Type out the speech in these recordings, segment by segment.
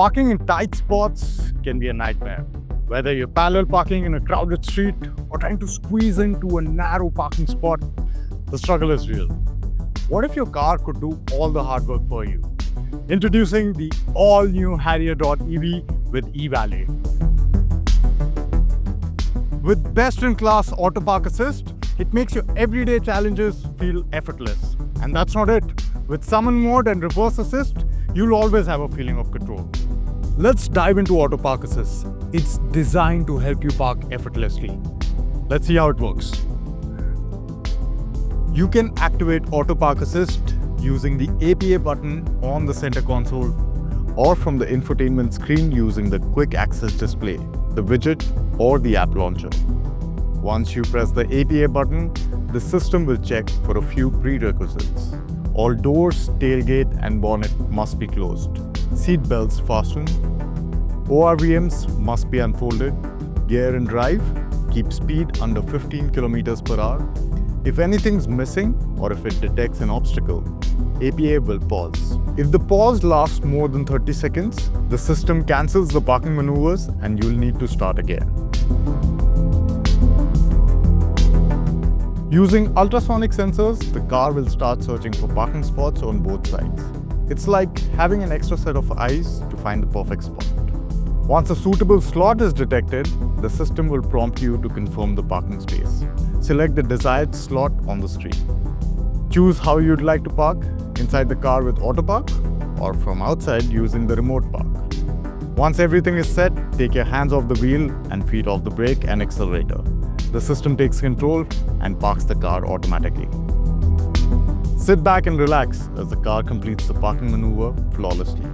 Parking in tight spots can be a nightmare. Whether you're parallel parking in a crowded street or trying to squeeze into a narrow parking spot, the struggle is real. What if your car could do all the hard work for you? Introducing the all-new Harrier.ev with e-Valet. With best-in-class auto park assist, it makes your everyday challenges feel effortless. And that's not it. With summon mode and reverse assist, you'll always have a feeling of control. Let's dive into auto park assist. It's designed to help you park effortlessly. Let's see how it works. You can activate auto park assist using the APA button on the center console or from the infotainment screen using the quick access display, the widget or the app launcher. Once you press the APA button, the system will check for a few prerequisites. All doors, tailgate and bonnet must be closed. Seat belts fastened. ORVMs must be unfolded. Gear and drive, keep speed under 15 km per hour. If anything's missing or if it detects an obstacle, APA will pause. If the pause lasts more than 30 seconds, the system cancels the parking maneuvers and you'll need to start again. Using ultrasonic sensors, the car will start searching for parking spots on both sides. It's like having an extra set of eyes to find the perfect spot. Once a suitable slot is detected, the system will prompt you to confirm the parking space. Select the desired slot on the screen. Choose how you'd like to park, inside the car with auto park or from outside using the remote park. Once everything is set, take your hands off the wheel and feet off the brake and accelerator. The system takes control and parks the car automatically. Sit back and relax as the car completes the parking maneuver flawlessly.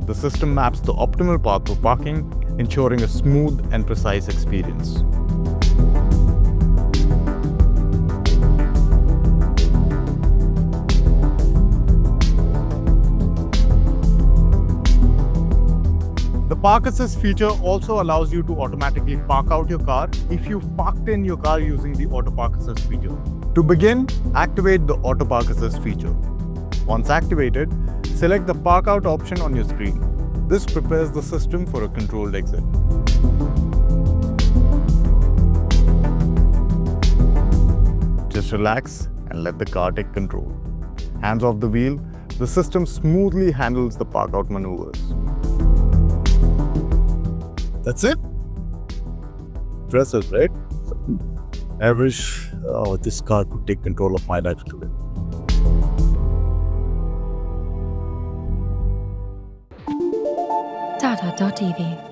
The system maps the optimal path for parking, ensuring a smooth and precise experience. The Park Assist feature also allows you to automatically park out your car if you've parked in your car using the Auto Park Assist feature. To begin, activate the Auto Park Assist feature. Once activated, select the Park Out option on your screen. This prepares the system for a controlled exit. Just relax and let the car take control. Hands off the wheel, the system smoothly handles the park out maneuvers. That's it. Impressive, right? I wish this car could take control of my life today. TATA.ev